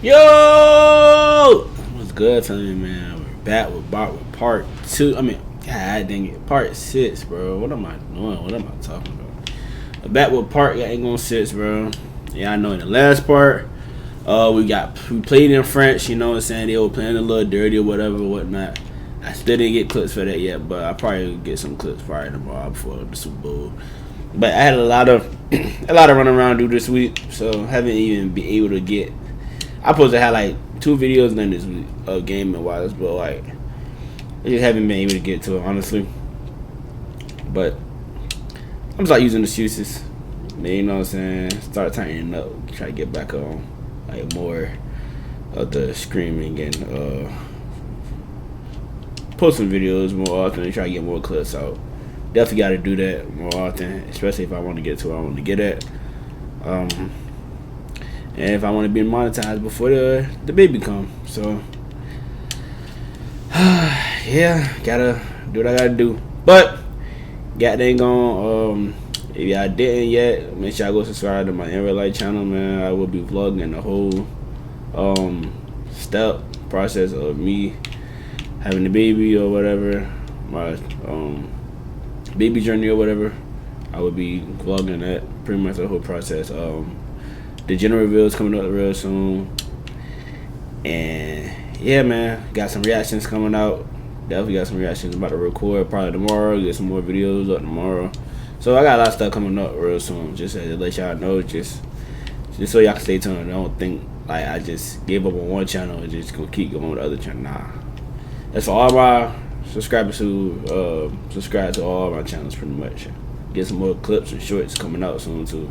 Yo! What's good, family, man? We're back with part 2. I mean, god dang it, part 6, bro. What am I doing? What am I talking about? We're back with part ain't gonna 6, bro. Yeah, I know in the last part, we played in French, you know what I'm saying? They were playing a little dirty or whatever, whatnot. I still didn't get clips for that yet, but I probably will get some clips probably tomorrow before the Super Bowl. But I had a lot of run around do this week, so haven't even been able to get. I supposed to have like 2 videos done this week of gaming wise, but like I just haven't been able to get to it honestly. But I'm just like using excuses, you know what I'm saying? Start tightening up, try to get back on like more of the screaming and posting videos more often and try to get more clips out. Definitely got to do that more often, especially if I want to get to where I want to get at. And if I want to be monetized before the baby come. So, yeah, gotta do what I gotta do. But, goddamn gone, if y'all didn't yet, make sure I go subscribe to my In Real Life channel, man. I will be vlogging the whole step process of me having the baby or whatever, my baby journey or whatever. I would be vlogging that pretty much the whole process. The general reveal is coming up real soon, and yeah, man, got some reactions coming out. Definitely got some reactions. About to record probably tomorrow. Get some more videos up tomorrow. So I got a lot of stuff coming up real soon. Just to let y'all know, just so y'all can stay tuned. I don't think like I just gave up on one channel and just gonna keep going with the other channel. Nah, that's for all my subscribers who subscribe to all my channels pretty much. Get some more clips and shorts coming out soon too.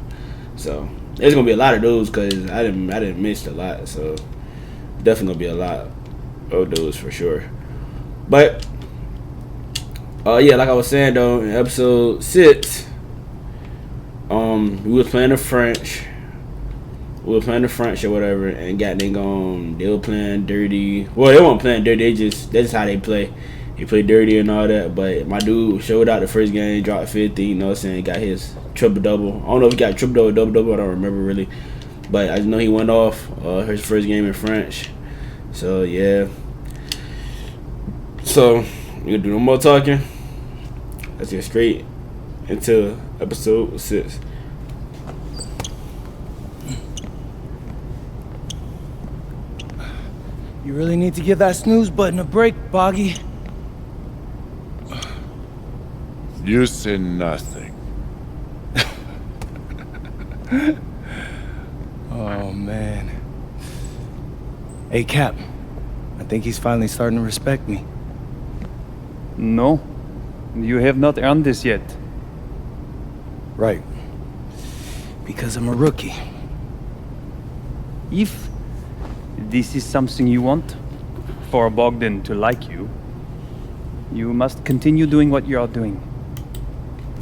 So there's gonna be a lot of those because I didn't miss a lot. So definitely gonna be a lot of those for sure. But yeah, like I was saying though, in episode 6, we was playing the French. We were playing the French or whatever, and they were playing dirty. Well, they weren't playing dirty. That's how they play. He played dirty and all that, but my dude showed out the first game, dropped 50, you know what I'm saying, got his triple-double. I don't know if he got triple-double, double-double, I don't remember really. But I just know he went off his first game in French. So, yeah. So, we're going to do no more talking. Let's get straight into episode 6. You really need to give that snooze button a break, Boggy. You say nothing. Oh, man. Hey, Cap. I think he's finally starting to respect me. No, you have not earned this yet. Right. Because I'm a rookie. If this is something you want, for Bogdan to like you, you must continue doing what you are doing.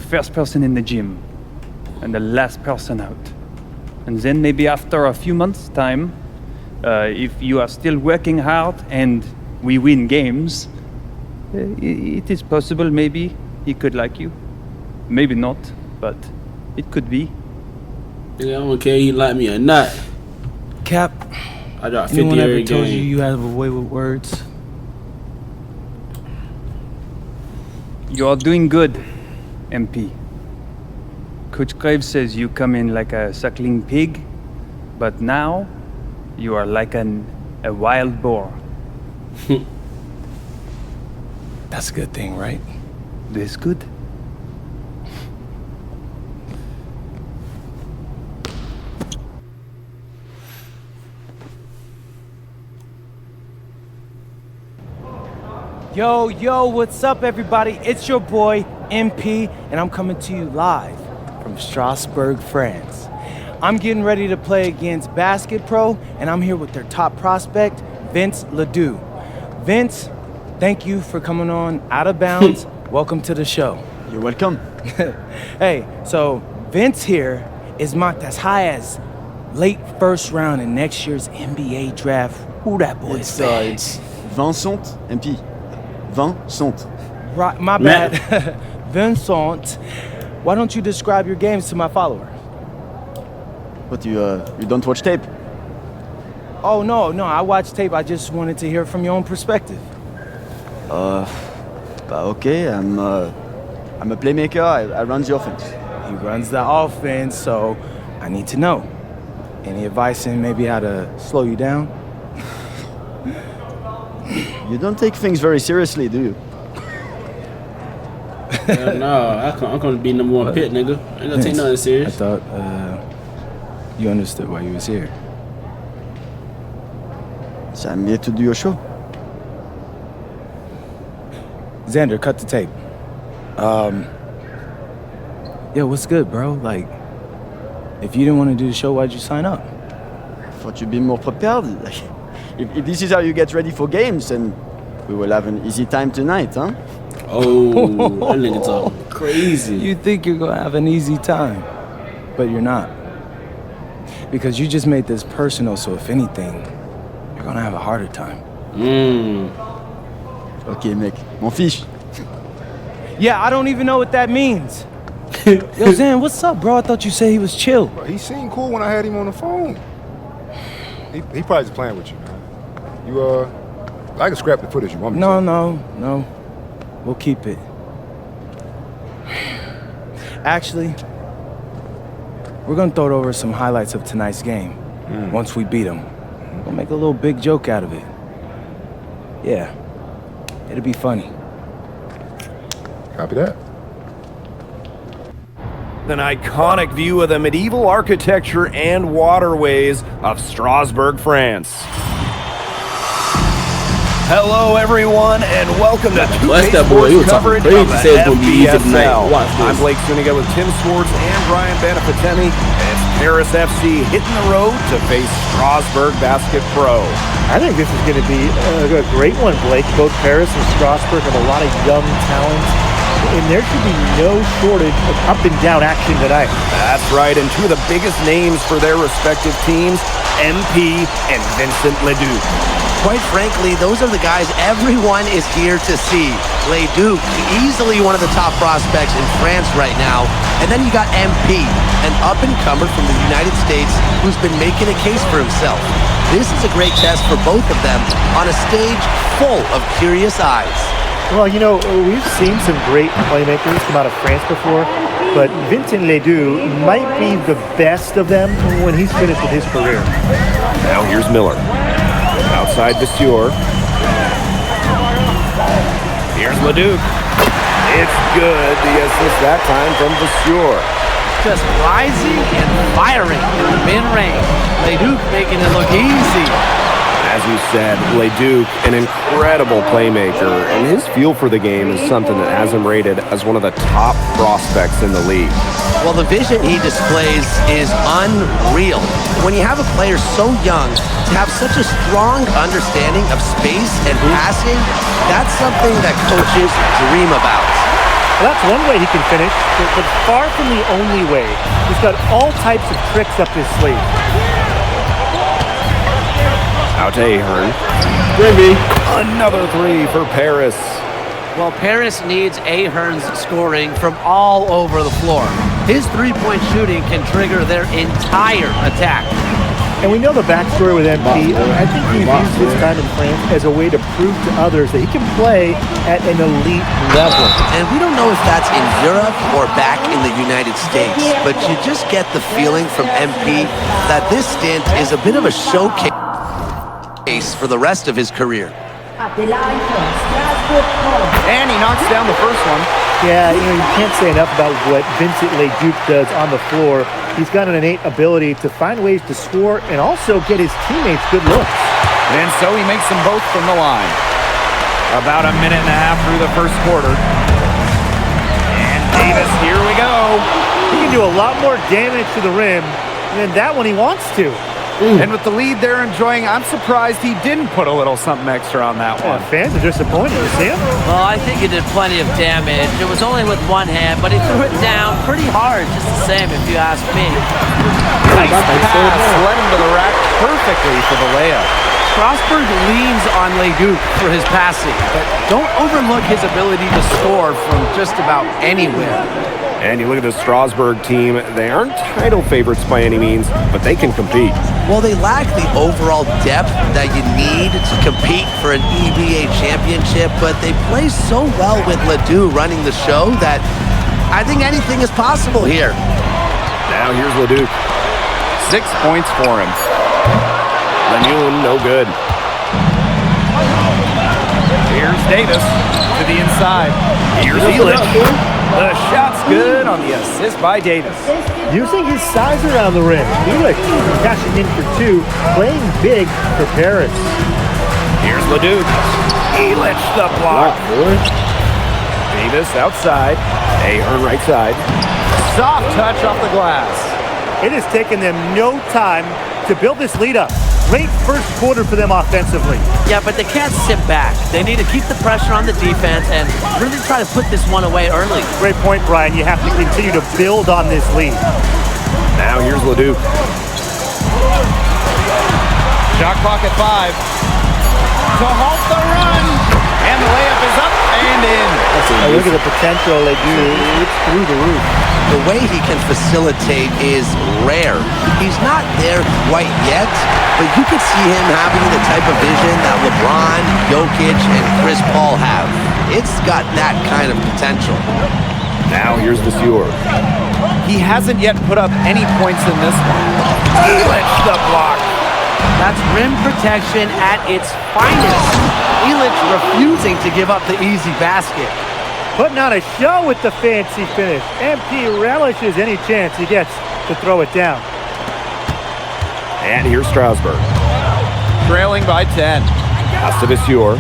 First person in the gym, and the last person out. And then maybe after a few months' time, if you are still working hard and we win games, it is possible maybe he could like you. Maybe not, but it could be. Yeah, I don't care if he like me or not. Cap, I dropped 50 anyone ever every told you game. you have a way with words? You are doing good, MP. Coach Graves says you come in like a suckling pig, but now you are like a wild boar. That's a good thing, right? This good? Yo, what's up, everybody? It's your boy, MP, and I'm coming to you live from Strasbourg, France. I'm getting ready to play against Basket Pro, and I'm here with their top prospect, Vince Ledoux. Vince, thank you for coming on Out of Bounds. Welcome to the show. You're welcome. Hey, so Vince here is mocked as high as late first round in next year's NBA draft. Who that boy is? It's Vincent MP. Vincent. Right, my bad. Vincent, why don't you describe your games to my follower? But you don't watch tape? Oh, no, I watched tape. I just wanted to hear from your own perspective. Okay, I'm a playmaker. I run the offense. He runs the offense, so I need to know. Any advice in maybe how to slow you down? You don't take things very seriously, do you? No, I'm gonna be number one pit, nigga. I ain't gonna take nothing I serious. thought you understood why you was here. So I'm here to do your show. Xander, cut the tape. Yo, what's good, bro? Like, if you didn't want to do the show, why'd you sign up? I thought you'd be more prepared. Like, if this is how you get ready for games, then we will have an easy time tonight, huh? Oh, that nigga talking crazy. You think you're gonna have an easy time, but you're not. Because you just made this personal, so if anything, you're gonna have a harder time. Okay, mec. Mon fiche. Yeah, I don't even know what that means. Yo, Zan, what's up, bro? I thought you said he was chill. Bro, he seemed cool when I had him on the phone. He probably just playing with you, man. I can scrap the footage you want me to. No. We'll keep it. Actually, we're gonna throw over some highlights of tonight's game. Once we beat them, we'll make a little big joke out of it. Yeah, it'll be funny. Copy that. An iconic view of the medieval architecture and waterways of Strasbourg, France. Hello, everyone, and welcome to Bless 2K that boy. He was Sports talking coverage crazy. of the Said it's gonna be easy tonight. FBSL. Watch this. I'm Blake Suniga with Tim Swartz and Brian Benefitemi. It's Paris FC hitting the road to face Strasbourg Basket Pro. I think this is going to be a great one, Blake. Both Paris and Strasbourg have a lot of young talent, and there should be no shortage of up-and-down action tonight. That's right, and two of the biggest names for their respective teams, MP and Vincent Leduc. Quite frankly, those are the guys everyone is here to see. Leduc, easily one of the top prospects in France right now. And then you got MP, an up-and-comer from the United States who's been making a case for himself. This is a great test for both of them on a stage full of curious eyes. Well, you know, we've seen some great playmakers come out of France before, but Vincent Ledoux might be the best of them when he's finished with his career. Now here's Miller. Outside Vasseur. Here's Leduc. It's good. The assist that time from Vasseur. Just rising and firing in the mid-range. Leduc making it look easy. As you said, Leduc, an incredible playmaker, and his feel for the game is something that has him rated as one of the top prospects in the league. Well, the vision he displays is unreal. When you have a player so young, to have such a strong understanding of space and passing, that's something that coaches dream about. Well, that's one way he can finish, but far from the only way. He's got all types of tricks up his sleeve. Out to Ahern. Another three for Paris. Well, Paris needs Ahern's scoring from all over the floor. His three-point shooting can trigger their entire attack. And we know the backstory with MP. I think he used his time in France as a way to prove to others that he can play at an elite level. And we don't know if that's in Europe or back in the United States, but you just get the feeling from MP that this stint is a bit of a showcase for the rest of his career. And he knocks down the first one. Yeah, you know, you can't say enough about what Vincent Leduc does on the floor. He's got an innate ability to find ways to score and also get his teammates good looks. And so he makes them both from the line. About a minute and a half through the first quarter. And Davis, here we go. He can do a lot more damage to the rim than that one he wants to. And with the lead they're enjoying, I'm surprised he didn't put a little something extra on that one. Fans are disappointed. You see him? Well, I think he did plenty of damage. It was only with one hand, but he threw it down pretty hard, just the same, if you ask me. Nice pass, led him to the rack perfectly for the layup. Strasbourg leans on Leduc for his passing, but don't overlook his ability to score from just about anywhere. And you look at the Strasbourg team, they aren't title favorites by any means, but they can compete. Well, they lack the overall depth that you need to compete for an EBA championship, but they play so well with Ledoux running the show that I think anything is possible here. Now here's Ledoux. 6 points for him. Lemoyne, no good. Here's Davis to the inside. Here's Elitch. The shot's good on the assist by Davis. Using his size around the rim, Felix cashing in for 2, playing big for Paris. Here's Ledoux. Elitch the block. Davis outside. Ahern right side. Soft touch off the glass. It has taken them no time to build this lead up. Great first quarter for them offensively. Yeah, but they can't sit back. They need to keep the pressure on the defense and really try to put this one away early. Great point, Brian. You have to continue to build on this lead. Now here's Ledoux. Shot clock at 5. To halt the run. And the layup is up and in. Look at the potential they do. It's through the roof. The way he can facilitate is rare. He's not there quite yet, but you could see him having the type of vision that LeBron, Jokic, and Chris Paul have. It's got that kind of potential. Now here's Vasseur. He hasn't yet put up any points in this one. Elitch the block. That's rim protection at its finest. Elitch refusing to give up the easy basket. Putting on a show with the fancy finish. MP relishes any chance he gets to throw it down. And here's Strasbourg. Trailing by 10. Pass to Vasseur.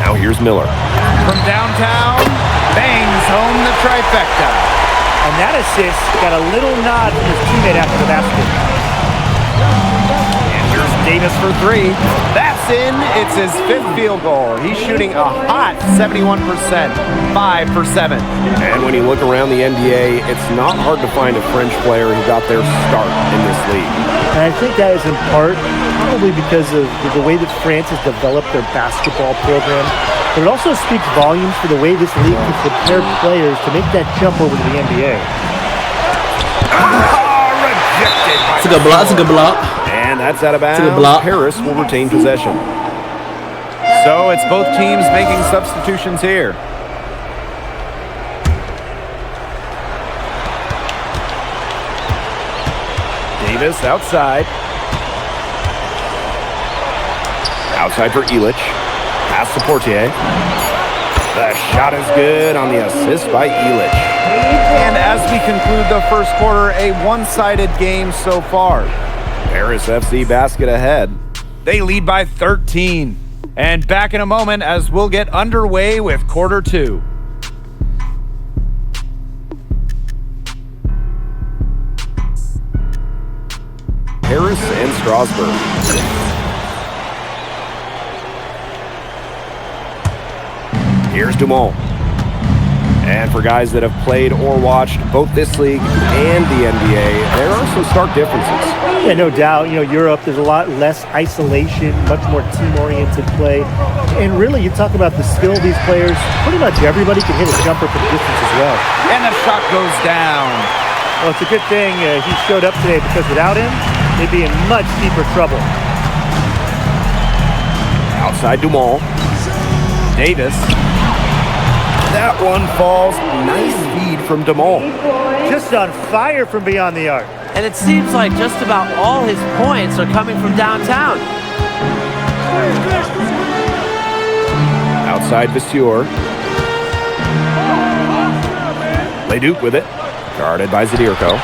Now here's Miller. From downtown, bangs home the trifecta. And that assist got a little nod from his teammate after the basket. And here's Davis for 3. That's in. It's his 5th field goal. He's shooting a hot 71%, 5 for 7. And when you look around the NBA, it's not hard to find a French player who got their start in this league. And I think that is in part probably because of the way that France has developed their basketball program. But it also speaks volumes for the way this league can prepare players to make that jump over to the NBA. Rejected by It's a good block. It's a good block. And that's out of bounds. good block. Paris will retain possession. So it's both teams making substitutions here. Davis outside. Outside for Elitch. Pass to Portier. The shot is good on the assist by Elitch. And as we conclude the first quarter, a one-sided game so far. Paris FC basket ahead. They lead by 13. And back in a moment as we'll get underway with quarter 2. Paris and Strasbourg. Here's Dumont. And for guys that have played or watched both this league and the NBA, there are some stark differences. Yeah, no doubt. You know, Europe, there's a lot less isolation, much more team-oriented play. And really, you talk about the skill of these players, pretty much everybody can hit a jumper from distance as well. And the shot goes down. Well, it's a good thing he showed up today, because without him, they'd be in much deeper trouble. Outside Dumont. Davis. That one falls. Nice feed from Dumont. Just on fire from beyond the arc. And it seems like just about all his points are coming from downtown. Outside Vasseur. Ledoux with it. Guarded by Zadirko.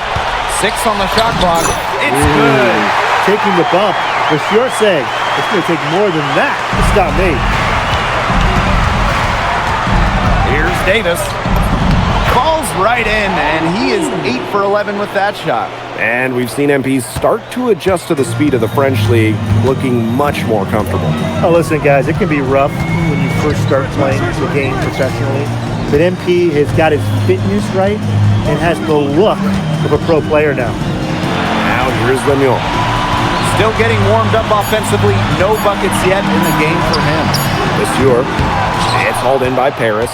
6 on the shot clock. It's good. Taking the bump. Vasseur saying, it's going to take more than that to stop me. Here's Davis. Falls right in, and he is 8 for 11 with that shot. And we've seen MPs start to adjust to the speed of the French league, looking much more comfortable. Oh, listen, guys, it can be rough when you first start playing the game professionally. But MP has got his fitness right and has the look of a pro player now. Now here's Lemoyne. Still getting warmed up offensively. No buckets yet in the game for him. Vasseur. It's hauled in by Paris.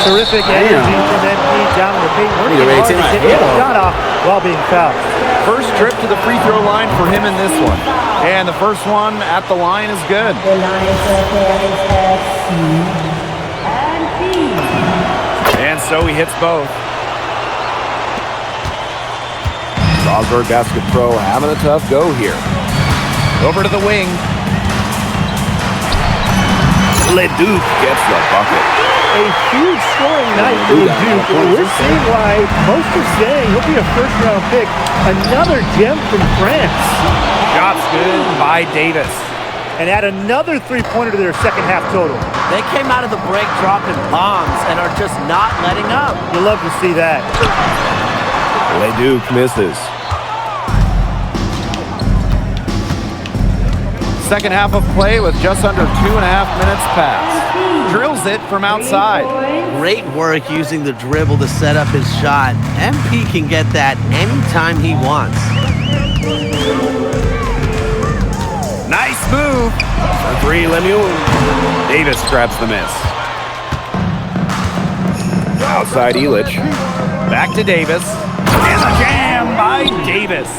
Terrific energy from MP down in the paint. Working hard to get the shot off while being fouled. First trip to the free throw line for him in this one. And the first one at the line is good. And so he hits both. Strasburg Basket Pro having a tough go here. Over to the wing. Leduc gets the bucket. A huge scoring night for Leduc. We're seeing why most are saying he'll be a first-round pick. Another gem from France. Shots good by Davis. And add another three-pointer to their second-half total. They came out of the break dropping bombs and are just not letting up. You'll love to see that. Leduc misses. Second half of play with just under 2.5 minutes passed. Drills it from outside. Great work using the dribble to set up his shot. MP can get that anytime he wants. Nice move. For three, Lemieux. Davis grabs the miss. Outside Illich. Back to Davis. And a jam by Davis.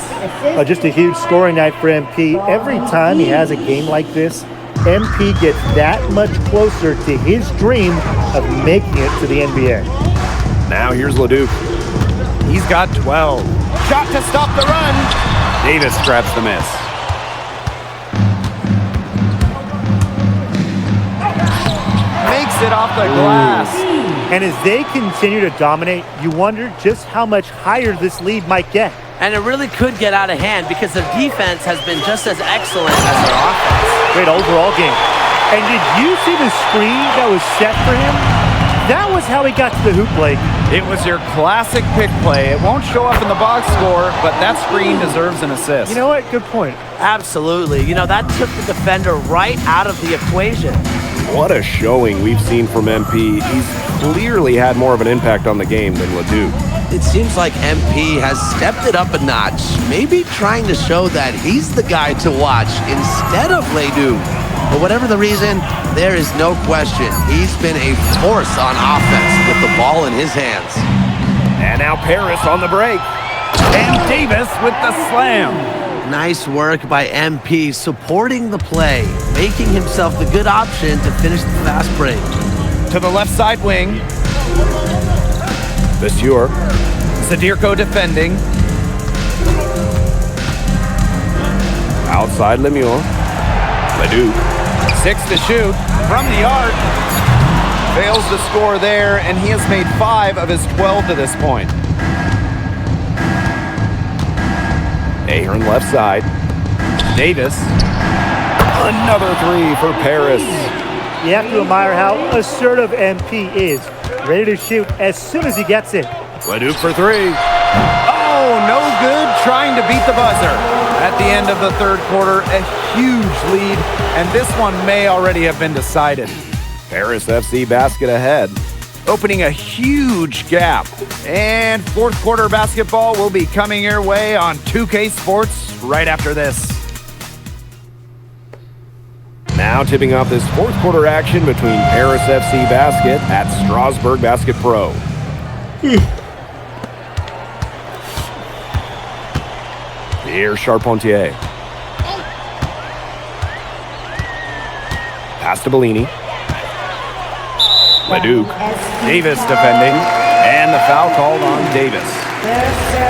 Just a huge scoring night for MP. Every time he has a game like this, MP gets that much closer to his dream of making it to the NBA. Now here's Leduc. He's got 12. Shot to stop the run. Davis grabs the miss. Makes it off the glass. And as they continue to dominate, you wonder just how much higher this lead might get. And it really could get out of hand because their defense has been just as excellent as their offense. Great overall game. And did you see the screen that was set for him? That was how he got to the hoop, Blake. It was your classic pick play. It won't show up in the box score, but that screen deserves an assist. You know what? Good point. Absolutely. You know, that took the defender right out of the equation. What a showing we've seen from MP. He's clearly had more of an impact on the game than Leduc. It seems like MP has stepped it up a notch, maybe trying to show that he's the guy to watch instead of Leduc. But whatever the reason, there is no question he's been a force on offense with the ball in his hands. And now Paris on the break. And Davis with the slam. Nice work by MP supporting the play, making himself the good option to finish the fast break. To the left side wing. Monsieur. Sadirko defending. Outside Lemieux. Leduc. 6 to shoot from the arc. Fails to score there, and he has made 5 of his 12 to this point. Ahern left side. Davis. Another three for Paris. You have to admire how assertive MP is. Ready to shoot as soon as he gets it. Leduc for three. Oh, no good trying to beat the buzzer. At the end of the third quarter, a huge lead, and this one may already have been decided. Paris FC basket ahead. Opening a huge gap. And fourth quarter basketball will be coming your way on 2K Sports right after this. Now tipping off this fourth quarter action between Paris FC Basket at Strasburg Basket Pro. Here's Charpentier. Pass to Bellini. Leduc. Davis defending. And the foul called on Davis.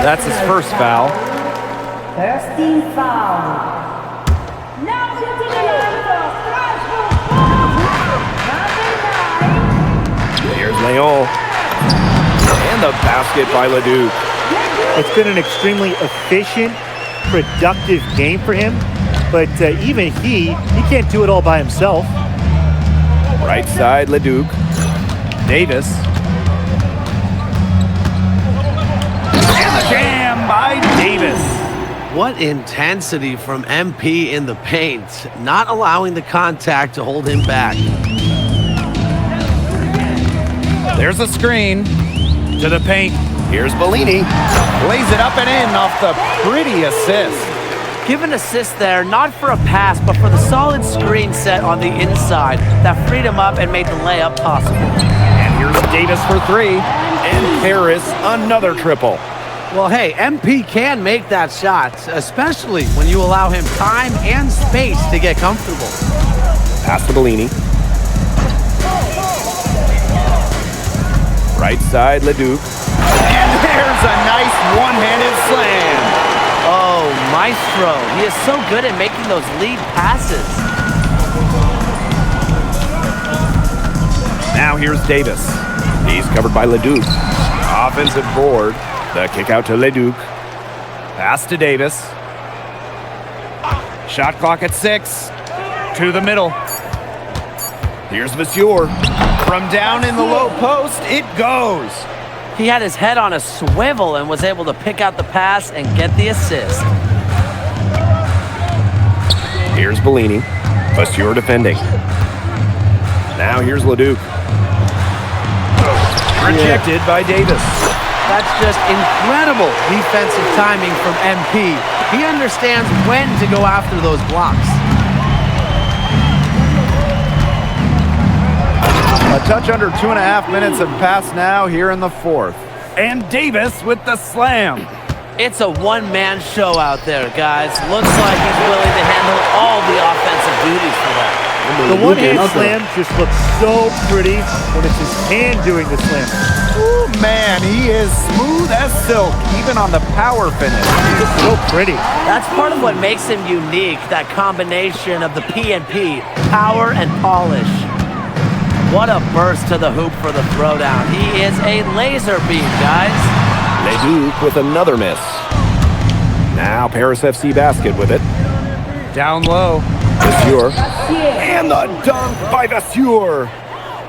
That's his first foul. First team foul. Now to the line for Here's Leon. And the basket by Leduc. It's been an extremely efficient, productive game for him, but even he can't do it all by himself. Right side, Leduc. Davis. And the jam by Davis. What intensity from MP in the paint, not allowing the contact to hold him back. There's a screen to the paint. Here's Bellini. Lays it up and in off the pretty assist. Give an assist there, not for a pass, but for the solid screen set on the inside that freed him up and made the layup possible. And Here's Davis for three. And Paris, another triple. Well, hey, MP can make that shot, especially when you allow him time and space to get comfortable. Pass to Bellini. Right side, Leduc. And there's a nice one-handed slam. Oh, maestro. He is so good at making those lead passes. Now here's Davis. He's covered by Leduc. Offensive board. The kick out to Leduc. Pass to Davis. Shot clock at 6. To the middle. Here's Vasseur. From down in the low post, it goes. He had his head on a swivel and was able to pick out the pass and get the assist. Here's Bellini. Vasseur defending. Now here's Leduc. Rejected by Davis. That's just incredible defensive timing from MP. He understands when to go after those blocks. A touch under 2.5 minutes have passed now here in the fourth. And Davis with the slam. It's a one-man show out there, guys. Looks like he's willing to handle all the offensive duties for that. The one-hand slam just looks so pretty when it's his hand doing the slam. Ooh, man, he is smooth as silk, even on the power finish. It's so pretty. That's part of what makes him unique, that combination of the P&P, power and polish. What a burst to the hoop for the throwdown. He is a laser beam, guys. Leduc with another miss. Now Paris FC basket with it. Down low. Vasseur. And the dunk by Vasseur.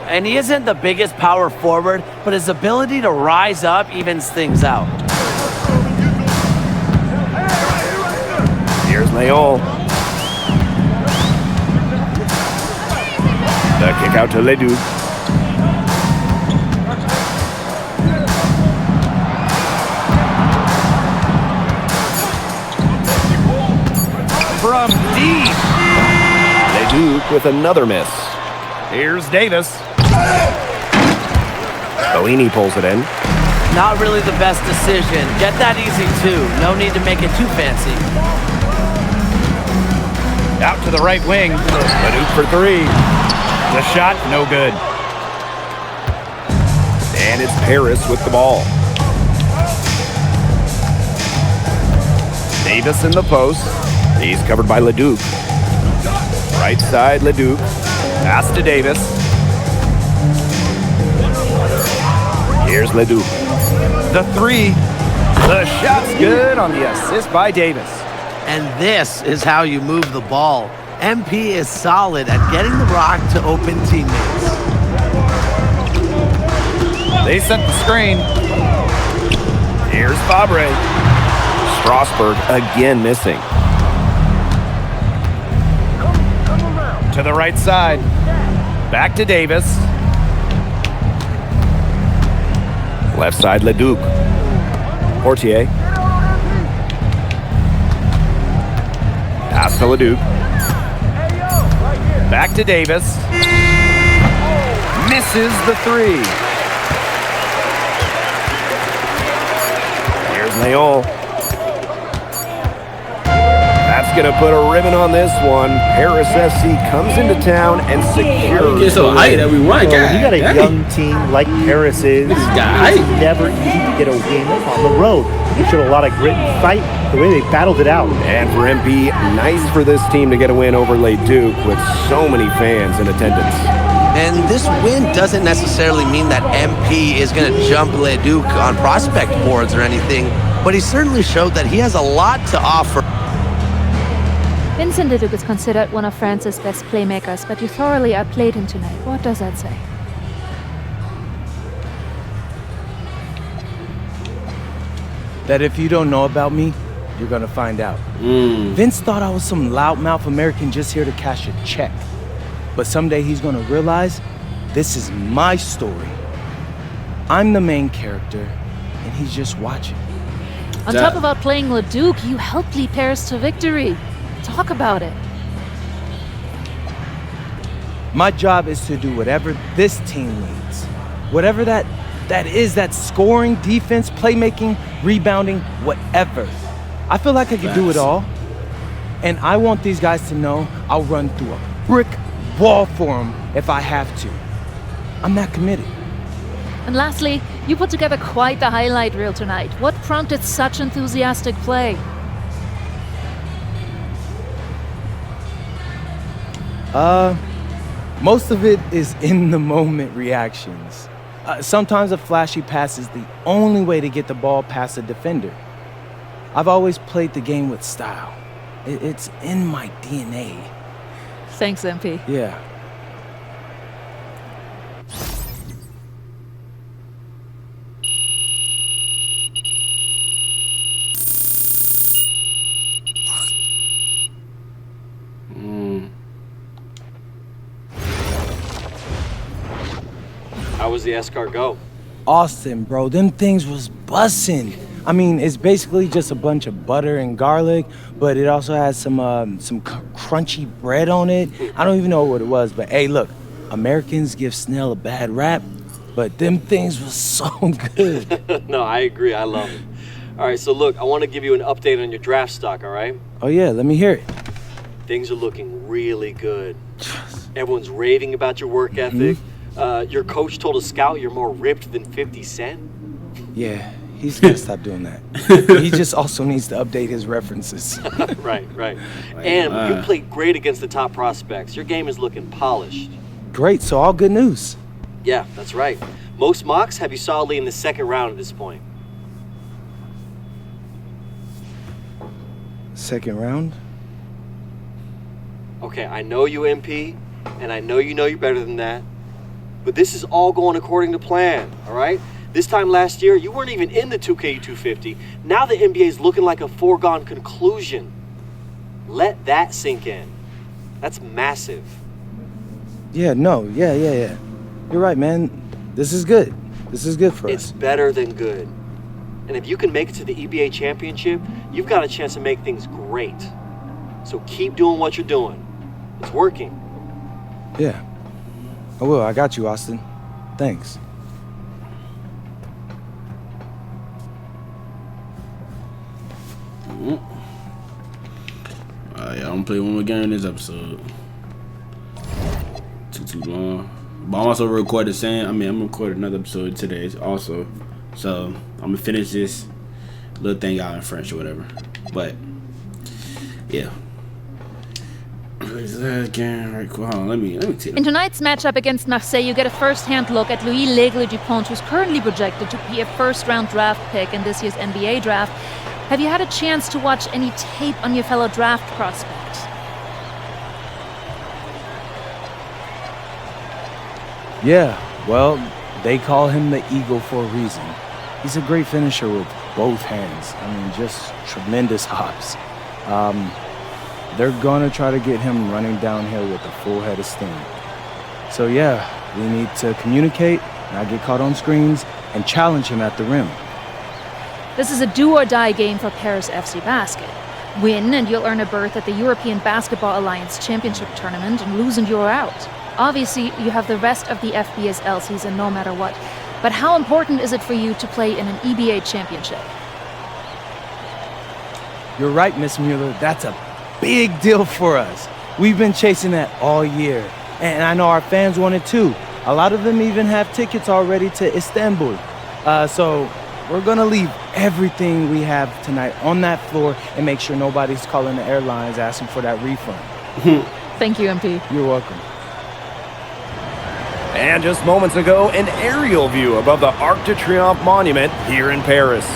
And he isn't the biggest power forward, but his ability to rise up evens things out. Here's Leon. The kick out to Leduc. From deep. Leduc with another miss. Here's Davis. Bellini pulls it in. Not really the best decision. Get that easy, too. No need to make it too fancy. Out to the right wing. Leduc for three. The shot, no good. And it's Paris with the ball. Davis in the post. He's covered by Leduc. Right side, Leduc. Pass to Davis. Here's Leduc. The three. The shot's good on the assist by Davis. And this is how you move the ball. MP is solid at getting the rock to open teammates. They set the screen. Here's Fabre. Strasburg again missing. To the right side. Back to Davis. Left side, Leduc. Portier. Pass to Leduc. Back to Davis. Misses the three. Here's Leon. That's going to put a ribbon on this one. Paris FC comes into town and secures. It's so hype that we won. Well, when you got a young team like Paris is, This guy. it's never easy to get a win on the road. They showed a lot of grit and fight the way they battled it out. And for MP, nice for this team to get a win over Leduc with so many fans in attendance. And this win doesn't necessarily mean that MP is going to jump Leduc on prospect boards or anything, but he certainly showed that he has a lot to offer. Vincent Leduc is considered one of France's best playmakers, but you thoroughly outplayed him tonight. What does that say? That if you don't know about me, you're gonna find out. Vince thought I was some loudmouth American just here to cash a check. But someday he's gonna realize this is my story. I'm the main character, and he's just watching. On top of outplaying Leduc, you helped lead Paris to victory. Talk about it. My job is to do whatever this team needs. Whatever that is, that scoring, defense, playmaking, rebounding, whatever. I feel like I can do it all. And I want these guys to know I'll run through a brick wall for them if I have to. I'm that committed. And lastly, you put together quite the highlight reel tonight. What prompted such enthusiastic play? Most of it is in the moment reactions. Sometimes a flashy pass is the only way to get the ball past a defender. I've always played the game with style. It's in my DNA. Thanks, MP. Yeah. How was the escort go? Austin, bro, them things was bussin'. I mean, it's basically just a bunch of butter and garlic, but it also has some crunchy bread on it. I don't even know what it was, but hey, look, Americans give Snell a bad rap, but them things was so good. No, I agree. I love it. All right, so look, I want to give you an update on your draft stock, all right? Oh yeah, let me hear it. Things are looking really good. Everyone's raving about your work ethic. Your coach told a scout you're more ripped than 50 Cent. Yeah, he's gonna stop doing that. He just also needs to update his references. Right. And you played great against the top prospects. Your game is looking polished. Great, so all good news. Yeah, that's right. Most mocks have you solidly in the second round at this point. Second round? Okay, I know you, MP, and I know you're better than that. But this is all going according to plan, all right? This time last year, you weren't even in the 2K 250. Now the NBA is looking like a foregone conclusion. Let that sink in. That's massive. Yeah. You're right, man. This is good. This is good for us. It's better than good. And if you can make it to the EBA championship, you've got a chance to make things great. So keep doing what you're doing. It's working. Yeah. I will. I got you, Austin. Thanks. Yeah, I'm gonna play one more game in this episode. Too long. But I'm also recording I'm recording another episode today also. So I'm gonna finish this little thing out in French or whatever. But yeah. Hold on, let me take In tonight's matchup against Marseille, you get a first-hand look at Louis L'Aigle Dupont, who's currently projected to be a first-round draft pick in this year's NBA draft. Have you had a chance to watch any tape on your fellow draft prospect? Yeah, well, they call him the Eagle for a reason. He's a great finisher with both hands. I mean, just tremendous hops. They're gonna try to get him running downhill with a full head of steam. So yeah, we need to communicate, not get caught on screens, and challenge him at the rim. This is a do-or-die game for Paris FC Basket. Win and you'll earn a berth at the European Basketball Alliance Championship Tournament, and lose and you're out. Obviously, you have the rest of the FBSL season no matter what. But how important is it for you to play in an EBA championship? You're right, Miss Mueller. That's a big deal for us. We've been chasing that all year. And I know our fans want it too. A lot of them even have tickets already to Istanbul. So we're gonna leave everything we have tonight on that floor and make sure nobody's calling the airlines asking for that refund. Thank you, MP. You're welcome. And just moments ago, an aerial view above the Arc de Triomphe monument here in Paris.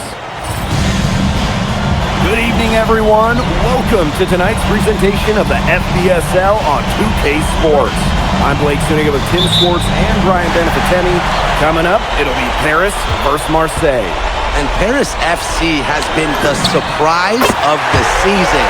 Good evening, everyone. Welcome to tonight's presentation of the FBSL on 2K Sports. I'm Blake Suniga with Tim Sports and Brian Benefitemi. Coming up, it'll be Paris versus Marseille. And Paris FC has been the surprise of the season.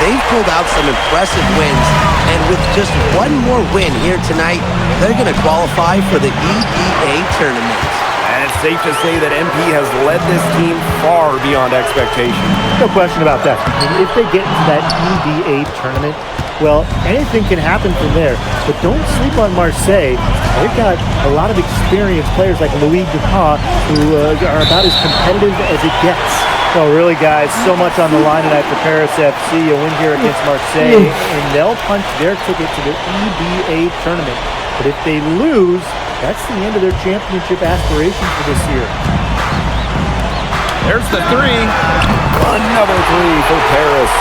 They've pulled out some impressive wins, and with just one more win here tonight, they're going to qualify for the EBA tournament. And it's safe to say that MP has led this team far beyond expectation. No question about that. I mean, if they get into that EBA tournament, well, anything can happen from there. But don't sleep on Marseille. They've got a lot of experienced players like Louis Dupont who are about as competitive as it gets. Well, really, guys, so much on the line tonight for Paris FC. A win here against Marseille, and they'll punch their ticket to the EBA tournament. But if they lose, that's the end of their championship aspirations for this year. There's the three. Another three for Paris.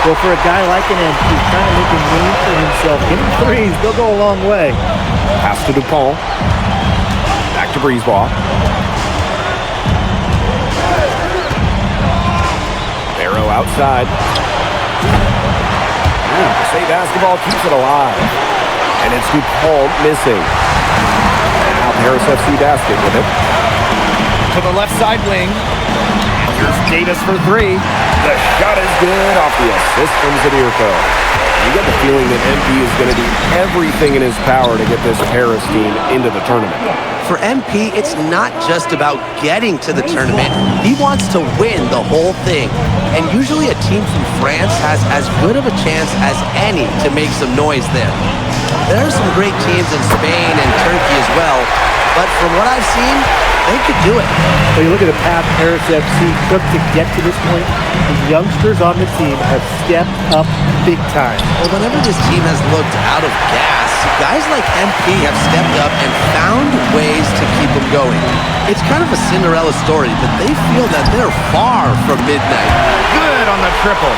Well, for a guy like an MP, trying to make a name for himself, getting threes, they'll go a long way. Pass to Dupont. Back to Brisebois. Barrow outside. Marseille basketball keeps it alive. And it's Dupont missing. Now Paris FC basket with it. To the left side wing. Here's Davis for three. The shot is good off the assist from Zadirko. You get the feeling that MP is going to do everything in his power to get this Paris team into the tournament. For MP, it's not just about getting to the tournament. He wants to win the whole thing. And usually a team from France has as good of a chance as any to make some noise there. There are some great teams in Spain and Turkey as well, but from what I've seen, they could do it. Well, you look at the path Paris FC took to get to this point. The youngsters on the team have stepped up big time. Well, whenever this team has looked out of gas, guys like MP have stepped up and found ways to keep them going. It's kind of a Cinderella story, but they feel that they're far from midnight. Good on the triple.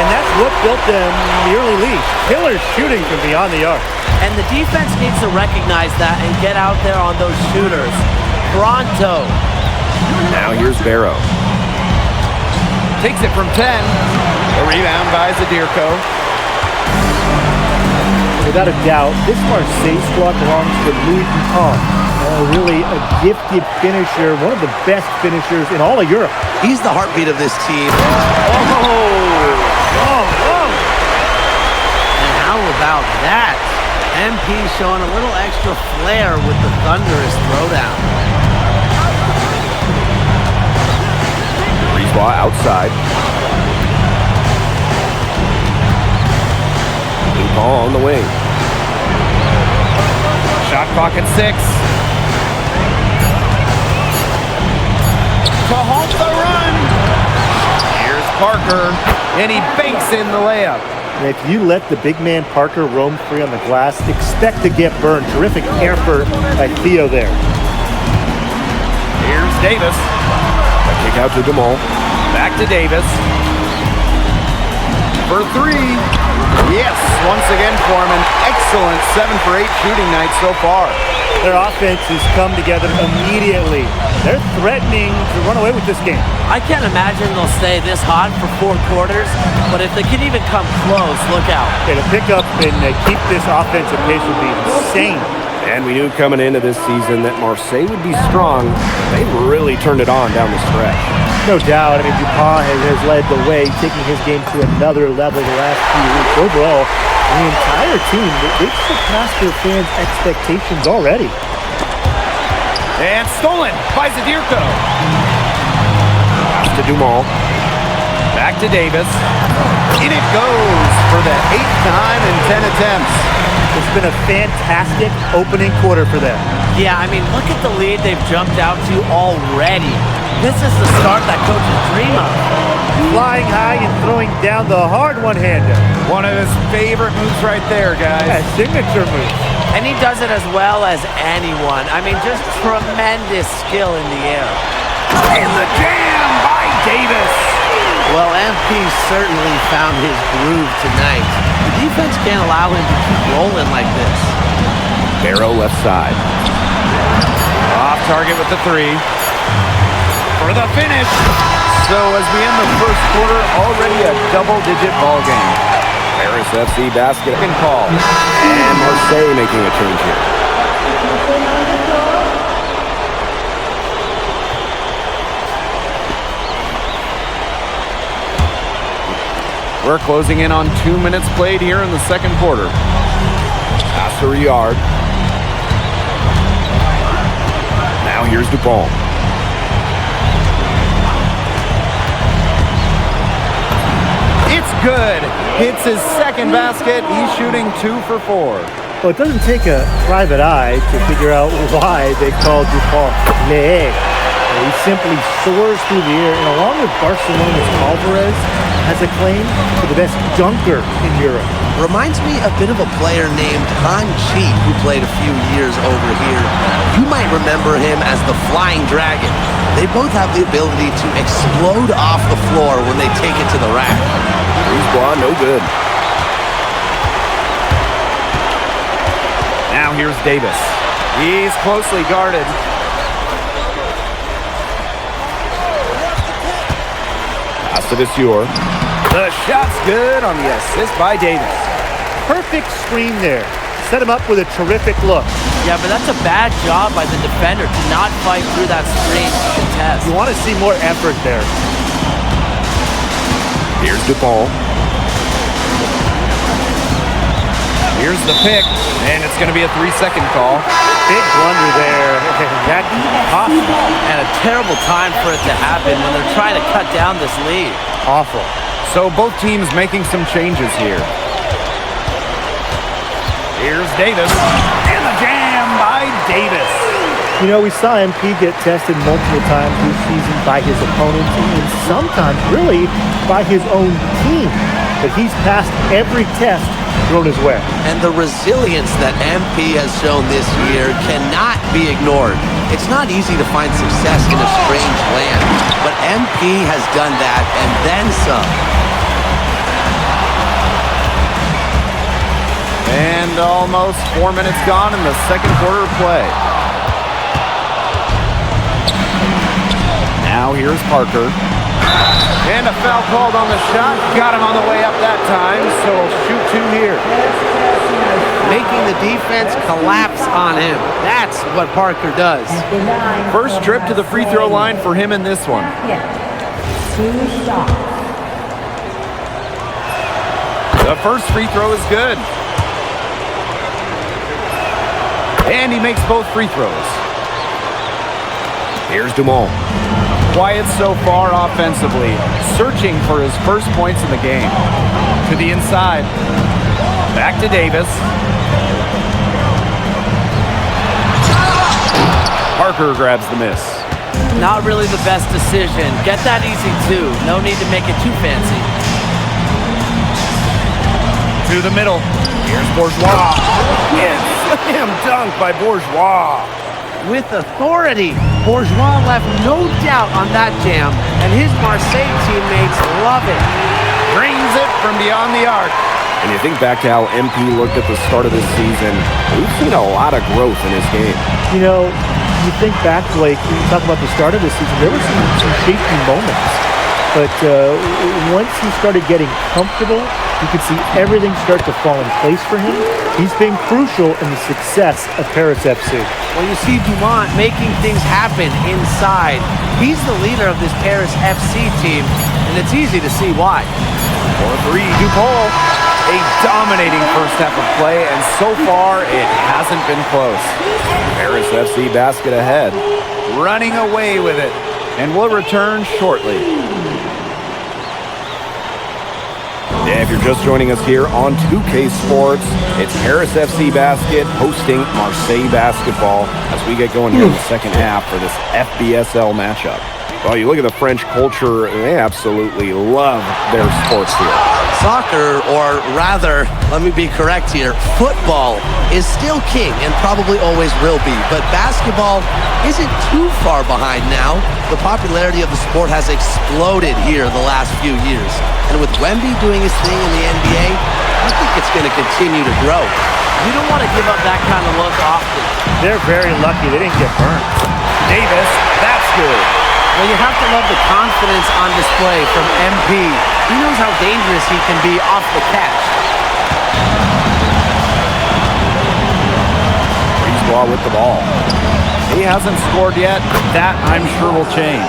And that's what built them in the early league. Killer shooting from beyond the arc. And the defense needs to recognize that and get out there on those shooters. Pronto. Now here's Barrow. Takes it from 10. The rebound by Zadirko. Without a doubt, this Marseille squad belongs to Louis Dupont. Really a gifted finisher, one of the best finishers in all of Europe. He's the heartbeat of this team. And how about that? MP showing a little extra flair with the thunderous throwdown. Brisebois outside. Dupont on the wing. Shot clock at 6. To halt the run. Here's Parker, and he banks in the layup. And if you let the big man Parker roam free on the glass, expect to get burned. Terrific effort by Theo there. Here's Davis. A kick out to Demol. Back to Davis. For three. Yes, once again for him, an excellent 7 for 8 shooting night so far. Their offense has come together immediately. They're threatening to run away with this game. I can't imagine they'll stay this hot for 4 quarters, but if they can even come close, look out. To pick up and keep this offensive pace would be insane. And we knew coming into this season that Marseille would be strong. They've really turned it on down the stretch. No doubt. I mean, Dupont has led the way, taking his game to another level the last few weeks. Overall, the entire team, they've surpassed their fans' expectations already. And stolen by Zadirko. Pass to Dumont. Back to Davis. In it goes for the 8th time in 10 attempts. It's been a fantastic opening quarter for them. Yeah, I mean, look at the lead they've jumped out to already. This is the start that coaches dream of. Flying high and throwing down the hard one-hander. One of his favorite moves right there, guys. Yeah, signature move. And he does it as well as anyone. I mean, just tremendous skill in the air. And the jam by Davis. Well, MP certainly found his groove tonight. The defense can't allow him to keep rolling like this. Barrow left side. Off target with the 3. For the finish. So as we end the first quarter, already a double-digit ball game. Paris FC basket and call. And Marseille making a change here. We're closing in on 2 minutes played here in the second quarter. Pass to Riyard. Now here's Dupont. It's good. hits his second basket. He's shooting 2 for 4. Well, it doesn't take a private eye to figure out why they call DuPont Le. He simply soars through the air, and along with Barcelona's Alvarez, has a claim to the best dunker in Europe. Reminds me a bit of a player named Han Chi, who played a few years over here. You might remember him as the Flying Dragon. They both have the ability to explode off the floor when they take it to the rack. Brisbois, no good. Now here's Davis. He's closely guarded. Pass to Viseur. The shot's good on the assist by Davis. Perfect screen there. Set him up with a terrific look. Yeah, but that's a bad job by the defender to not fight through that screen to contest. You want to see more effort there. Here's DuPont. Here's the pick, and it's going to be a 3-second call. Big blunder there. That possible. And a terrible time for it to happen when they're trying to cut down this lead. Awful. So both teams making some changes here. Here's Davis, and the jam by Davis. You know, we saw MP get tested multiple times this season by his opponents and sometimes really by his own team. But he's passed every test thrown his way. And the resilience that MP has shown this year cannot be ignored. It's not easy to find success in a strange land, but MP has done that and then some. And almost 4 minutes gone in the second quarter of play. Now here's Parker. And a foul called on the shot. Got him on the way up that time, so he'll shoot 2 here. Making the defense collapse on him. That's what Parker does. First trip to the free throw line for him in this one. 2 shots. The first free throw is good. And he makes both free throws. Here's Dumont. Quiet so far offensively, searching for his first points in the game. To the inside. Back to Davis. Parker grabs the miss. Not really the best decision. Get that easy too. No need to make it too fancy. To the middle. Here's Bourgeois. Yes, slam dunk by Bourgeois. With authority, Bourgeois left no doubt on that jam, and his Marseille teammates love it. Drains it from beyond the arc. And you think back to how MP looked at the start of this season, we've seen a lot of growth in his game. You know, you think back, Blake, when you talk about the start of this season, there were some shaky moments. But once he started getting comfortable, you could see everything start to fall in place for him. He's been crucial in the success of Paris FC. Well, you see Dumont making things happen inside. He's the leader of this Paris FC team, and it's easy to see why. 4-3, Dupont. A dominating first half of play, and so far it hasn't been close. Paris FC basket ahead. Running away with it, and we'll return shortly. Yeah, if you're just joining us here on 2K Sports, it's Paris FC Basket hosting Marseille Basketball as we get going here in the second half for this FBSL matchup. Well, you look at the French culture, they absolutely love their sports here. Soccer, or rather, let me be correct here, football is still king and probably always will be, but basketball isn't too far behind now. The popularity of the sport has exploded here the last few years, and with Wemby doing his thing in the NBA, I think it's going to continue to grow. You don't want to give up that kind of look often. They're very lucky they didn't get burnt. Davis, that's good. Well, you have to love the confidence on display from MP. He knows how dangerous he can be off the catch. Brisbois with the ball. He hasn't scored yet. That, I'm sure, will change.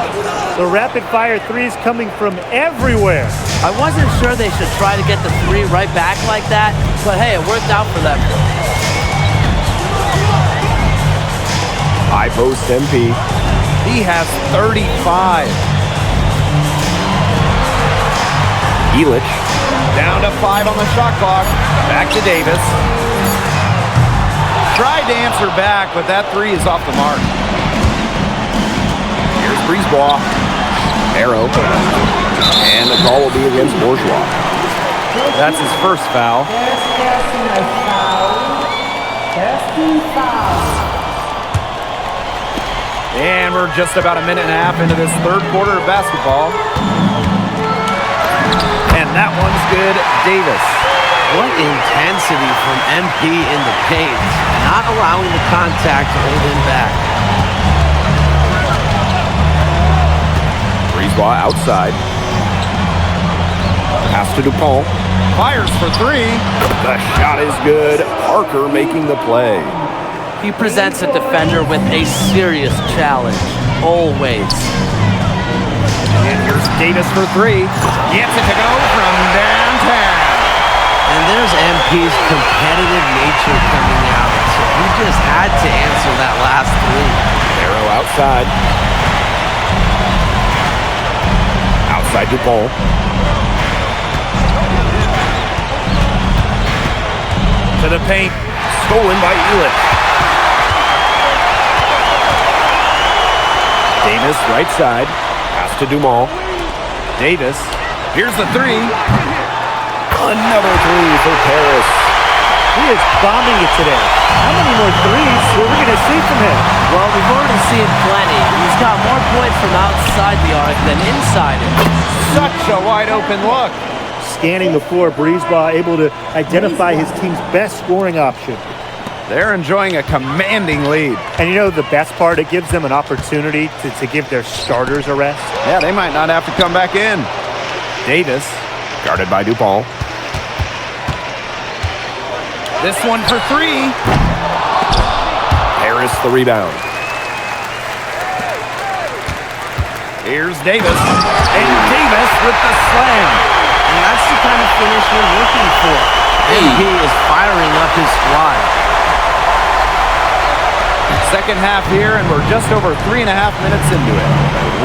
The rapid-fire threes coming from everywhere. I wasn't sure they should try to get the 3 right back like that, but hey, it worked out for them. High post MP. He has 35. Elich. Down to 5 on the shot clock. Back to Davis. Tried to answer back, but that 3 is off the mark. Here's Brisebois. Arrow. And the call will be against Bourgeois. That's his first foul. And we're just about a minute and a half into this third quarter of basketball. And that one's good. Davis. What intensity from MP in the paint. Not allowing the contact to hold him back. Brisebois outside. Pass to DuPont. Fires for 3. The shot is good. Parker making the play. He presents a defender with a serious challenge, always. And here's Davis for 3. Gets it to go from downtown. And there's MP's competitive nature coming out. So he just had to answer that last 3. Arrow outside. Outside DuPont. To the paint. Stolen by Elich. Davis, right side. Pass to Dumont. Davis. Here's the 3. Another 3 for Paris. He is bombing it today. How many more threes are we going to see from him? Well, we've already seen plenty. He's got more points from outside the arc than inside it. Such a wide open look. Scanning the floor, Brisebois able to identify his team's best scoring option. They're enjoying a commanding lead. And you know the best part? It gives them an opportunity to give their starters a rest. Yeah, they might not have to come back in. Davis. Guarded by DuPont. This one for 3. Harris the rebound. Here's Davis. And Davis with the slam. And that's the kind of finish we're looking for. MP is firing up his squad. Second half here, and we're just over 3.5 minutes into it.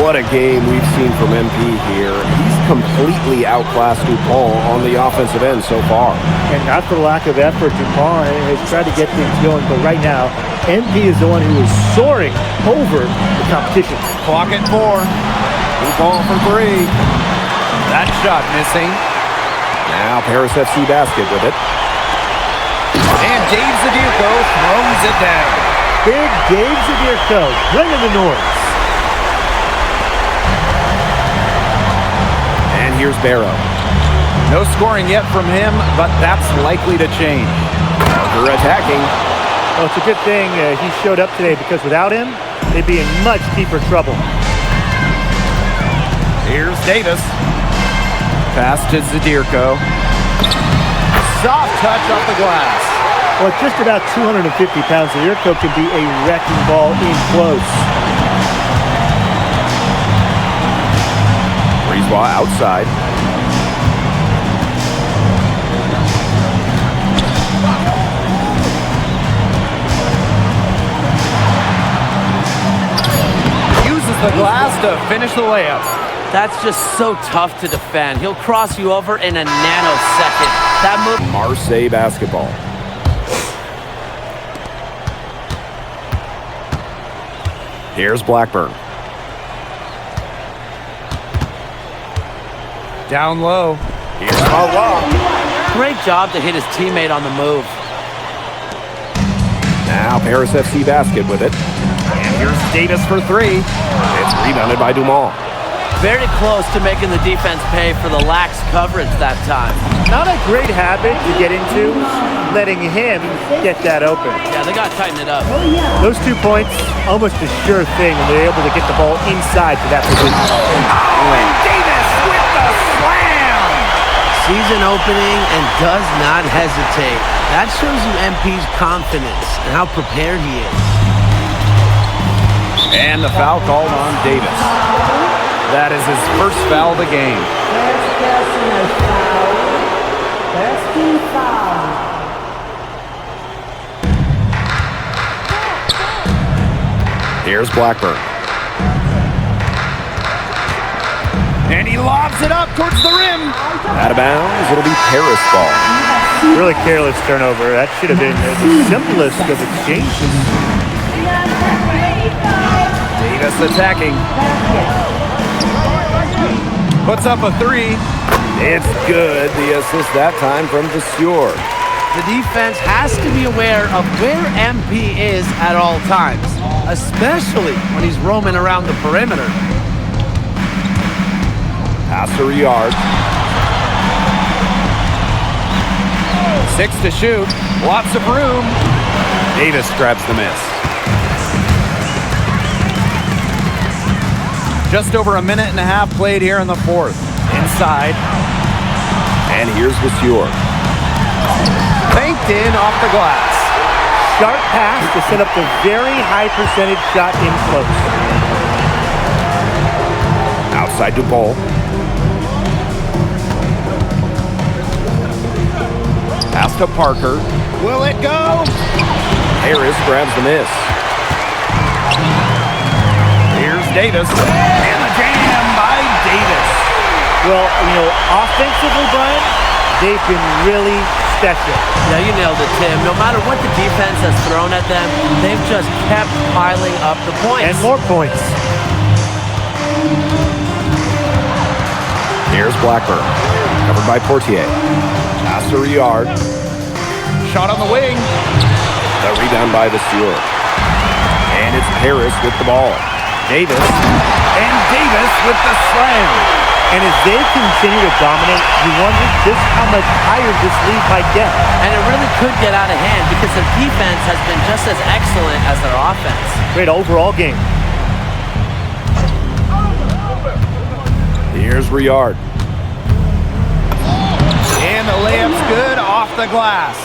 What a game we've seen from MP here. He's completely outclassed DuPont on the offensive end so far. And not for lack of effort, DuPont has tried to get things going, but right now, MP is the one who is soaring over the competition. Clock at 4. DuPont for 3. That shot missing. Now Paris FC basket with it. And Dave Zadirko throws it down. Big Dave Zadirko, bringing the noise. And here's Barrow. No scoring yet from him, but that's likely to change. Parker attacking. Well, it's a good thing he showed up today, because without him, they'd be in much deeper trouble. Here's Davis. Pass to Zadirko. Soft touch off the glass. Well, at just about 250 pounds, Zadirko can be a wrecking ball in close. Brisebois outside. Uses the glass to finish the layup. That's just so tough to defend. He'll cross you over in a nanosecond. That move. Marseille basketball. Here's Blackburn. Down low. Here's Mawa. Great job to hit his teammate on the move. Now Paris FC basket with it. And here's Davis for 3. It's rebounded by Dumont. Very close to making the defense pay for the lax coverage that time. Not a great habit to get into, letting him get that open. Yeah, they got to tighten it up. Those 2 points, almost a sure thing when they're able to get the ball inside to that position. Oh, and Davis with the slam! Season opening and does not hesitate. That shows you MP's confidence and how prepared he is. And the foul called on Davis. That is his first foul of the game. Here's Blackburn. And he lobs it up towards the rim. Out of bounds, it'll be Paris ball. Really careless turnover. That should have been the simplest of exchanges. Davis attacking. Puts up a three. It's good. The assist that time from Vasseur. The defense has to be aware of where MP is at all times, especially when he's roaming around the perimeter. Pass to Riyard. 6 to shoot. Lots of room. Davis grabs the miss. Just over a minute and a half played here in the fourth. Inside. And here's Vasseur. Banked in off the glass. Sharp pass to set up the very high percentage shot in close. Outside Dupont. Pass to Parker. Will it go? Harris grabs the miss. Here's Davis. And the jam by Davis. Well, you know, offensively, Brian, they've been really special. Yeah, you nailed it, Tim. No matter what the defense has thrown at them, they've just kept piling up the points. And more points. Here's Blackburn. Covered by Portier. Pass to Riyard. Shot on the wing. The rebound by Vasseur. And it's Paris with the ball. Davis. And Davis with the slam. And as they continue to dominate, you wonder just how much higher this lead might get. And it really could get out of hand because their defense has been just as excellent as their offense. Great overall game. Here's Riyard. And the layup's good off the glass.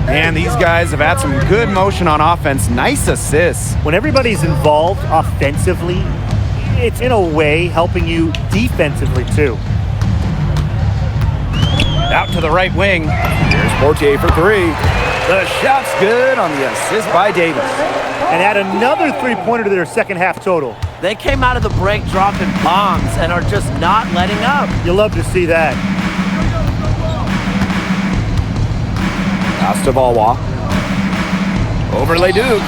And these guys have had some good motion on offense. Nice assists. When everybody's involved offensively, it's in a way helping you defensively too. Out to the right wing. Here's Portier for three. The shot's good on the assist by Davis. And add another three-pointer to their second half total. They came out of the break dropping bombs and are just not letting up. You'll love to see that. Pass to Valois. Overlay Duke.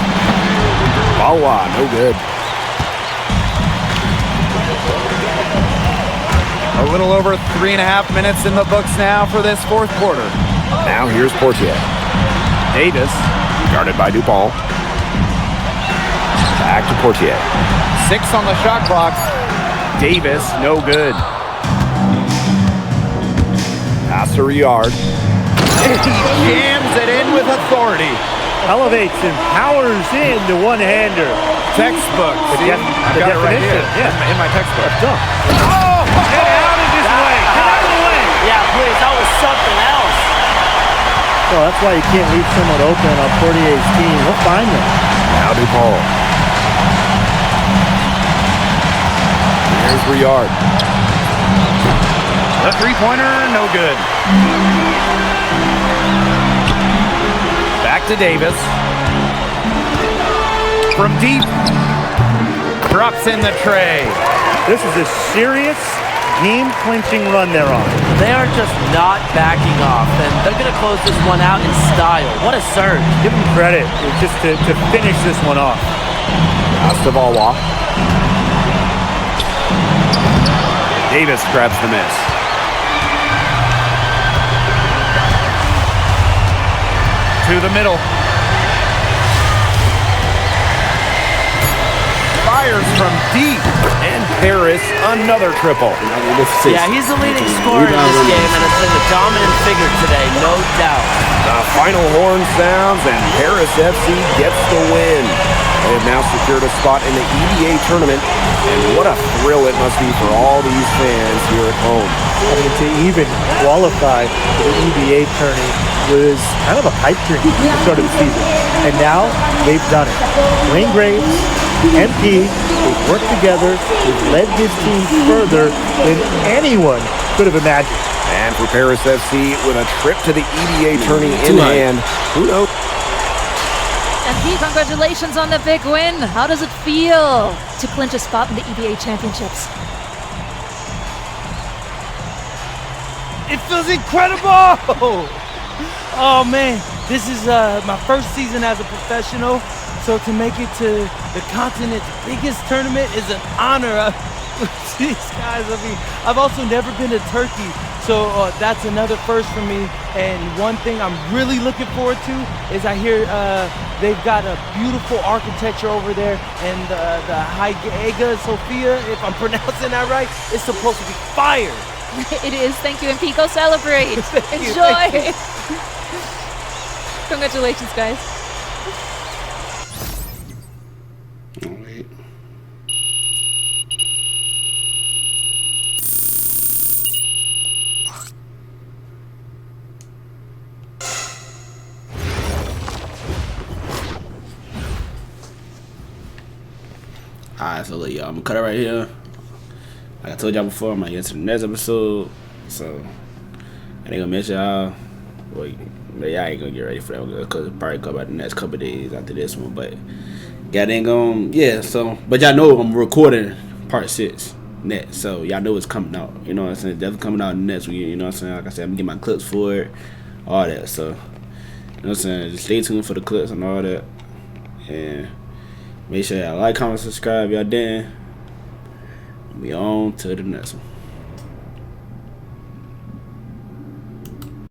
Valois, no good. A little over 3.5 minutes in the books now for this fourth quarter. Now here's Portier. Davis. Guarded by Dupont. Back to Portier. 6 on the shot clock. Davis, no good. Pass to Riyard. He jams it in with authority. Elevates and powers in the one-hander. Textbook. See, I've got it right here. Yeah. In my textbook. Dunk. Oh! Get out of this way. Get out of the way. Yeah, please, that was something else. Well, that's why you can't leave someone open on Portier's team. He'll find them. Now Dupont. Here's Riyard. The three-pointer, no good. Back to Davis. From deep. Drops in the tray. This is a serious game-clinching run they're on. They are just not backing off, and they're going to close this one out in style. What a surge. Give them credit just to finish this one off. Pass to Valois. Davis grabs the miss. To the middle. Fires from deep. And Paris, another triple. Yeah, he's the leading scorer in this game and has been the dominant figure today, no doubt. The final horn sounds and Paris FC gets the win. They have now secured a spot in the EDA tournament, and what a thrill it must be for all these fans here at home. I mean, to even qualify for the EDA tourney was kind of a pipe dream at the start of the season. And now they've done it. Wayne Graves, MP, they've worked together, they've led this team further than anyone could have imagined. And for Paris FC, with a trip to the EDA tourney in hand, who knows? MP Congratulations on the big win. How does it feel to clinch a spot in the EBA championships? It feels incredible! Oh man, this is my first season as a professional, so to make it to the continent's biggest tournament is an honor. These guys, I mean, I've also never been to Turkey, so that's another first for me. And one thing I'm really looking forward to is I hear they've got a beautiful architecture over there, and the Hagia Sophia, if I'm pronouncing that right, is supposed to be fire. It is. Thank you, MP. Go celebrate. Enjoy. Thank you. Congratulations, guys. Wait. Alright, so look, y'all, I'm gonna cut it right here. Like I told y'all before, I'm gonna get to the next episode. So I ain't gonna miss y'all. Well, y'all ain't gonna get ready for that because it'll probably come out the next couple days after this one. But y'all ain't gonna, yeah. So, but y'all know I'm recording part 6 next, so y'all know it's coming out. You know what I'm saying? Definitely coming out next week. You know what I'm saying? Like I said, I'm gonna get my clips for it, all that. So, you know what I'm saying? Just stay tuned for the clips and all that, and make sure y'all like, comment, subscribe. Y'all didn't. We on to the next one.